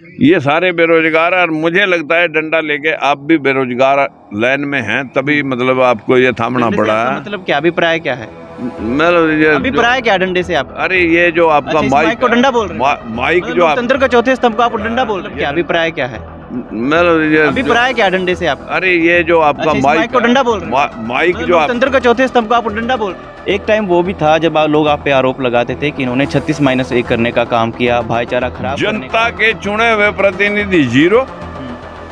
ये सारे बेरोजगार, और मुझे लगता है डंडा लेके आप भी बेरोजगार लाइन में हैं, तभी मतलब आपको ये थामना डंडे से पड़ा आपका है। मतलब क्या अभिप्राय क्या है? मतलब ये अभिप्राय क्या डंडे से आप? अरे ये जो आपका अच्छा, इस माइक को डंडा बोल रहे हैं? माइक मतलब जो आप लोकतंत्र का चौथे स्तंभ को आप डंडा बोल रहे हैं? क्या अभिप्राय क्या है? मतलब ये अभिप्राय क्या डंडे से आप? अरे ये जो आपका अच्छा, इस माइक को डंडा बोल रहे हैं? माइक मतलब जो आप लोकतंत्र का चौथे स्तंभ को आप डंडा बोल रहे हैं? एक टाइम वो भी था जब लोग आप पे आरोप लगाते थे कि इन्होंने 36-1 करने का काम किया, भाईचारा खराब करने जनता के चुने हुए प्रतिनिधि जीरो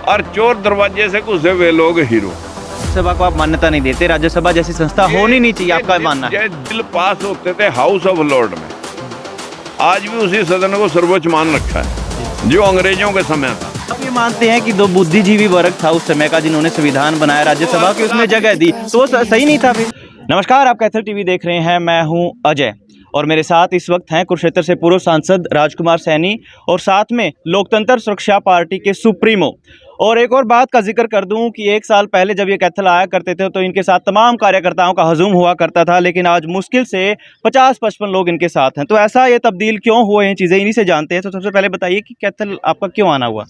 और चोर दरवाजे से घुसे हुए लोग हीरो। राज्यसभा को आप मान्यता नहीं देते, राज्यसभा जैसी संस्था होनी नहीं चाहिए, आपका मानना है? ये बिल पास होते थे हाउस ऑफ लॉर्ड में, आज भी उसी सदन को सर्वोच्च मान रखा है जो अंग्रेजों के समय था। आप ये मानते हैं कि दो बुद्धिजीवी वर्ग था उस समय का जिन्होंने संविधान बनाया, राज्यसभा की उसमें जगह दी, तो वो सही नहीं था फिर? नमस्कार, आप कैथल टीवी देख रहे हैं, मैं हूं अजय और मेरे साथ इस वक्त हैं कुरुक्षेत्र से पूर्व सांसद राजकुमार सैनी और साथ में लोकतंत्र सुरक्षा पार्टी के सुप्रीमो। और एक और बात का जिक्र कर दूं कि 1 साल पहले जब ये कैथल आया करते थे तो इनके साथ तमाम कार्यकर्ताओं का हजूम हुआ करता था, लेकिन आज मुश्किल से 50-55 लोग इनके साथ हैं। तो ऐसा ये तब्दील क्यों हुए हैं, चीज़ें इन्हीं से जानते हैं। तो सबसे पहले बताइए कि कैथल आपका क्यों आना हुआ?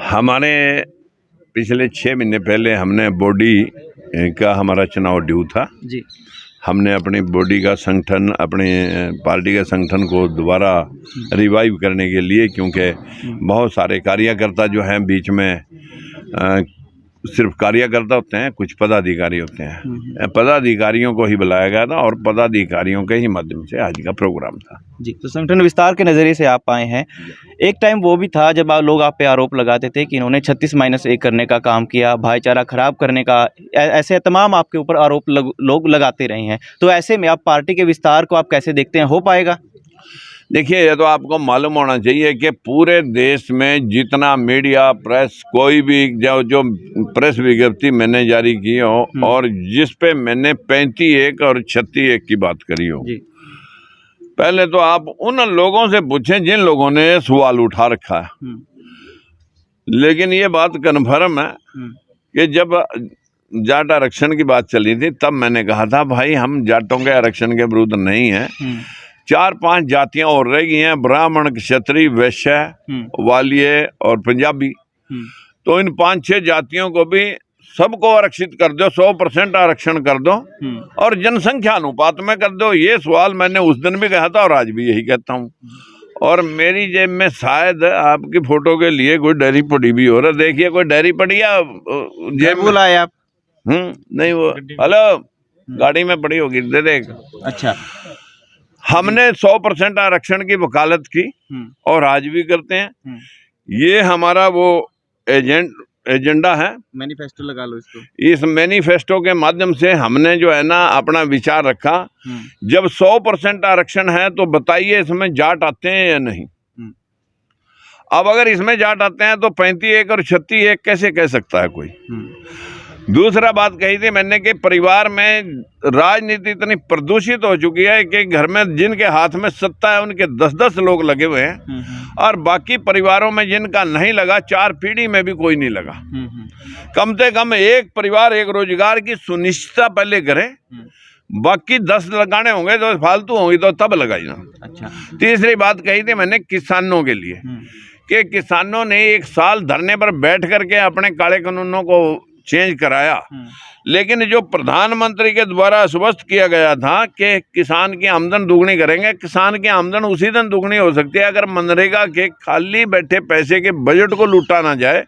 हमारे पिछले 6 महीने पहले हमने बॉडी का हमारा चुनाव ड्यू था जी। हमने अपनी बॉडी का संगठन, अपने पार्टी के संगठन को दोबारा रिवाइव करने के लिए, क्योंकि बहुत सारे कार्यकर्ता जो हैं बीच में सिर्फ कार्यकर्ता होते हैं, कुछ पदाधिकारी होते हैं। पदाधिकारियों को ही बुलाया गया था और पदाधिकारियों के ही माध्यम से आज का प्रोग्राम था। जी, तो संगठन विस्तार के नज़रिए से आप आए हैं। एक टाइम वो भी था जब लोग आप पे आरोप लगाते थे कि इन्होंने 36-1 करने का काम किया, भाईचारा खराब करने का, ऐसे तमाम आपके ऊपर आरोप लोग लगाते रहे हैं। तो ऐसे में आप पार्टी के विस्तार को आप कैसे देखते हैं, हो पाएगा? देखिए, ये तो आपको मालूम होना चाहिए कि पूरे देश में जितना मीडिया, प्रेस, कोई भी जो प्रेस विज्ञप्ति मैंने जारी की हो और जिस पे मैंने 35-1 और 36-1 की बात करी हो, पहले तो आप उन लोगों से पूछें जिन लोगों ने सवाल उठा रखा है। लेकिन ये बात कन्फर्म है कि जब जाट आरक्षण की बात चली थी तब मैंने कहा था भाई हम जाटों के आरक्षण के विरुद्ध नहीं है। 4-5 जातियां और रह गई हैं, ब्राह्मण, क्षत्रिय, वैश्य, वालिये और पंजाबी। तो इन 5-6 जातियों को भी सबको आरक्षित कर दो, 100% आरक्षण कर दो और जनसंख्या अनुपात में कर दो। ये सवाल मैंने उस दिन भी कहा था और आज भी यही कहता हूँ। और मेरी जेब में शायद आपकी फोटो के लिए कोई डायरी पड़ी भी हो रहा, देखिए कोई डायरी पड़ी या जेब में लाए आप? नहीं, वो हेलो गाड़ी में पड़ी होगी, दे देख। अच्छा, हमने 100% आरक्षण की वकालत की और आज भी करते हैं। ये हमारा वो एजेंडा है, मैनिफेस्टो लगा लो इसको। इस मैनिफेस्टो के माध्यम से हमने जो है ना अपना विचार रखा। जब 100% आरक्षण है तो बताइए इसमें जाट आते हैं या नहीं? अब अगर इसमें जाट आते हैं तो 35-1 और 36-1 कैसे कह सकता है कोई? दूसरा बात कही थी मैंने कि परिवार में राजनीति इतनी प्रदूषित हो चुकी है कि घर में जिनके हाथ में सत्ता है उनके 10-10 लोग लगे हुए हैं और बाकी परिवारों में जिनका नहीं लगा 4 पीढ़ी में भी कोई नहीं लगा। कम से कम एक परिवार एक रोजगार की सुनिश्चितता पहले करे, बाकी 10 लगाने होंगे तो फालतू होंगी तो तब लगाई ना। अच्छा, तीसरी बात कही थी मैंने किसानों के लिए कि किसानों ने 1 साल धरने पर बैठ करके अपने काले कानूनों को चेंज कराया, लेकिन जो प्रधानमंत्री के द्वारा आश्वस्त किया गया था कि किसान की आमदन दुगनी करेंगे, किसान की आमदन उसी दिन दुगनी हो सकती है अगर मनरेगा के खाली बैठे पैसे के बजट को लूटा ना जाए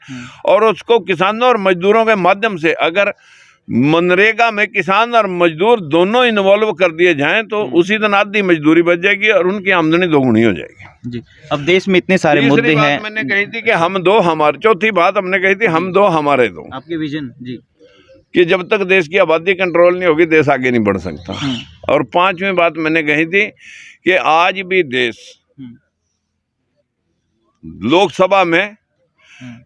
और उसको किसानों और मजदूरों के माध्यम से अगर मनरेगा में किसान और मजदूर दोनों इन्वॉल्व कर दिए जाएं तो उसी दिन आधी मजदूरी बच जाएगी और उनकी आमदनी दोगुनी हो जाएगी। जी, अब देश में इतने सारे मुद्दे हैं। मैंने कही थी कि हम दो हमारे, चौथी बात हमने कही थी हम दो हमारे दो, आपके विजन जी, कि जब तक देश की आबादी कंट्रोल नहीं होगी देश आगे नहीं बढ़ सकता। और 5वीं बात मैंने कही थी कि आज भी देश लोकसभा में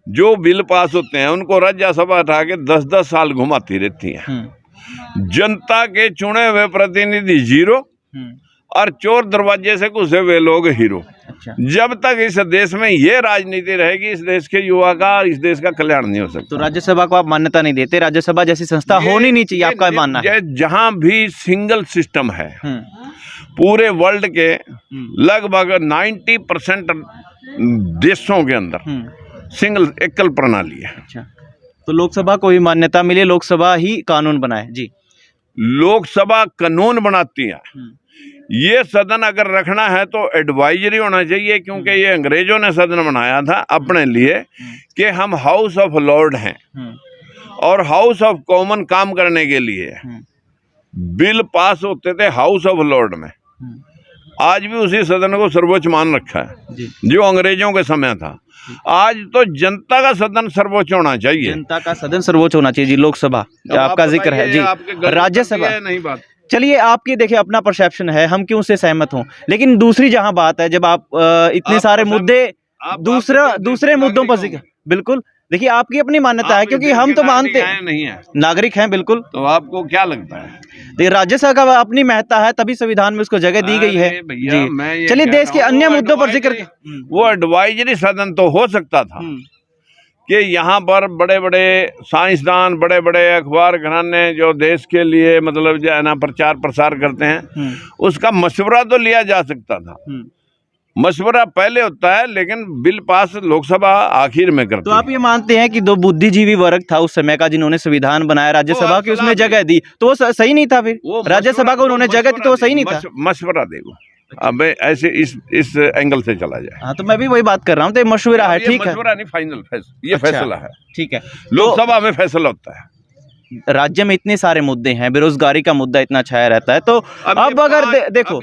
जो बिल पास होते हैं उनको राज्यसभा उठा के 10-10 साल घुमाती रहती है। जनता के चुने हुए प्रतिनिधि जीरो और चोर दरवाजे से घुसे हुए लोग हीरो। अच्छा, जब तक इस देश में ये राजनीति रहेगी इस देश के युवा का, इस देश का कल्याण नहीं हो सकता। तो राज्यसभा को आप मान्यता नहीं देते, राज्यसभा जैसी संस्था होनी नहीं चाहिए, आपका मानना है? जहां भी सिंगल सिस्टम है पूरे वर्ल्ड के लगभग 90% देशों के अंदर सिंगल एकल प्रणाली है। अच्छा, तो लोकसभा को भी मान्यता मिले, लोकसभा ही कानून बनाए जी। लोकसभा कानून बनाती है। ये सदन अगर रखना है तो एडवाइजरी होना चाहिए, क्योंकि ये अंग्रेजों ने सदन बनाया था अपने लिए कि हम हाउस ऑफ लॉर्ड हैं और हाउस ऑफ कॉमन काम करने के लिए बिल पास होते थे हाउस ऑफ लॉर्ड में। आज भी उसी सदन को सर्वोच्च मान रखा है जो अंग्रेजों के समय था। आज तो जनता का सदन सर्वोच्च होना चाहिए। जनता का सदन सर्वोच्च होना चाहिए जी। लोकसभा आपका जिक्र है जी, राज्यसभा नहीं बात। चलिए, आपकी देखिए अपना परसेप्शन है, हम क्यों उससे सहमत हों, लेकिन दूसरी जहां बात है, जब आप इतने सारे मुद्दे दूसरे मुद्दों पर जिक्र, बिल्कुल देखिए आपकी अपनी मान्यता है, क्योंकि हम तो मानते नहीं है, नागरिक हैं बिल्कुल। तो आपको क्या लगता है? देखिए राज्यसभा का अपनी महत्ता है, तभी संविधान में उसको जगह दी गई है जी। चलिए, देश के अन्य मुद्दों पर जिक्र, वो एडवाइजरी सदन तो हो सकता था कि यहाँ पर बड़े बड़े साइंसदान, बड़े बड़े अखबार घराने जो देश के लिए मतलब जो है ना प्रचार प्रसार करते हैं, उसका मशवरा तो लिया जा सकता था। मशवरा पहले होता है, लेकिन बिल पास लोकसभा आखिर में करती है। तो आप ये मानते हैं कि दो बुद्धिजीवी वर्ग था उस समय का जिन्होंने संविधान बनाया, राज्यसभा की उसमें जगह दी, तो वो सही नहीं था? फिर राज्यसभा को उन्होंने जगह दी तो वो सही नहीं था? मशवरा देखो, अब ऐसे इस एंगल से चला जाए। हाँ, तो मैं भी वही बात कर रहा हूँ, तो मशवरा है, ठीक है, मशवरा नहीं, फाइनल फैसला, ये फैसला है, ठीक है। लोकसभा में फैसला होता है। राज्य में इतने सारे मुद्दे हैं, बेरोजगारी का मुद्दा इतना छाया रहता है, तो अब अगर देखो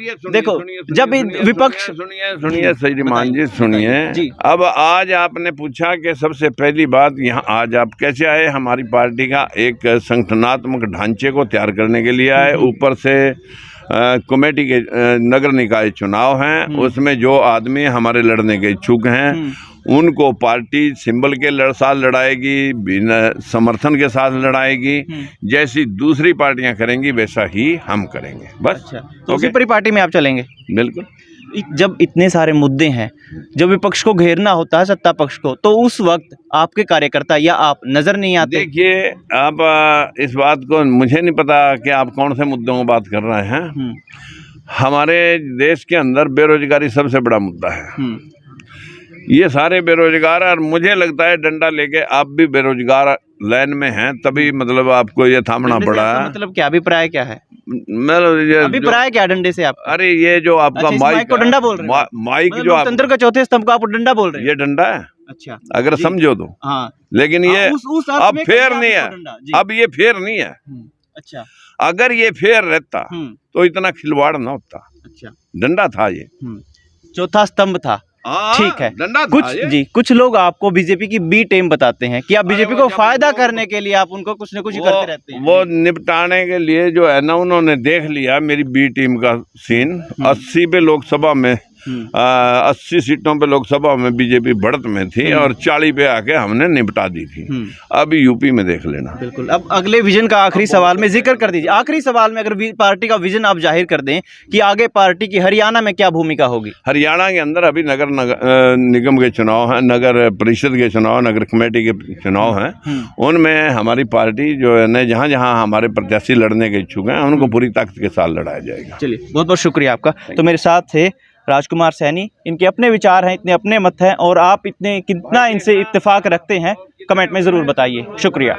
जब विपक्ष, सुनिए श्रीमान जी, सुनिए। अब आज आपने पूछा कि सबसे पहली बात यहाँ आज आप कैसे आए? हमारी पार्टी का एक संगठनात्मक ढांचे को तैयार करने के लिए आए। ऊपर से कमेटी के नगर निकाय चुनाव हैं, उसमें जो आदमी हमारे लड़ने के इच्छुक हैं उनको पार्टी सिंबल के साथ लड़ाएगी, बिना समर्थन के साथ लड़ाएगी। जैसी दूसरी पार्टियां करेंगी वैसा ही हम करेंगे, बस। अच्छा, तो उसी पार्टी में आप चलेंगे? बिल्कुल। जब इतने सारे मुद्दे हैं, जब विपक्ष को घेरना होता है सत्ता पक्ष को, तो उस वक्त आपके कार्यकर्ता या आप नजर नहीं आते? देखिए, आप इस बात को, मुझे नहीं पता कि आप कौन से मुद्दों में बात कर रहे हैं। हमारे देश के अंदर बेरोजगारी सबसे बड़ा मुद्दा है। ये सारे बेरोजगार, और मुझे लगता है डंडा लेके आप भी बेरोजगार लाइन में हैं, तभी मतलब आपको ये थामना पड़ा है। मतलब क्या अभिप्राय क्या है? अभिप्राय क्या डंडे से आप? अरे ये जो आपका माइक को डंडा बोल रहे हैं, माइक जो लोकतंत्र का चौथे स्तंभ को आप डंडा बोल रहे हैं, ये डंडा है। अच्छा, अगर समझो तो। हाँ, लेकिन ये अब फेयर नहीं है, अब ये फेयर नहीं है। अच्छा, अगर ये फेयर रहता तो इतना खिलवाड़ ना होता। अच्छा, डंडा था ये, चौथा स्तंभ था, ठीक है। कुछ लोग आपको बीजेपी की बी टीम बताते हैं कि आप बीजेपी को फायदा करने के लिए आप उनको कुछ न कुछ करते रहते हैं। वो निपटाने के लिए जो है ना, उन्होंने देख लिया मेरी बी टीम का सीन। 80 पे लोकसभा में 80 सीटों पे लोकसभा में बीजेपी बढ़त में थी और 40 पे आके हमने निपटा दी थी। अभी यूपी में देख लेना। बिल्कुल। अब अगले विजन का आखिरी सवाल में जिक्र कर दीजिए। आखिरी सवाल में अगर पार्टी का विजन आप जाहिर कर दें कि आगे पार्टी की हरियाणा में क्या भूमिका होगी? हरियाणा के अंदर अभी नगर निगम के चुनाव हैं, नगर परिषद के चुनाव, नगर कमेटी के चुनाव हैं। उनमें हमारी पार्टी जो है ना, जहाँ जहाँ हमारे प्रत्याशी लड़ने के इच्छुक हैं उनको पूरी ताकत के साथ लड़ाया जाएगा। चलिए, बहुत बहुत शुक्रिया आपका। तो मेरे साथ थे राजकुमार सैनी, इनके अपने विचार हैं, इतने अपने मत हैं, और आप कितना इनसे इत्तेफाक रखते हैं कमेंट में ज़रूर बताइए। शुक्रिया।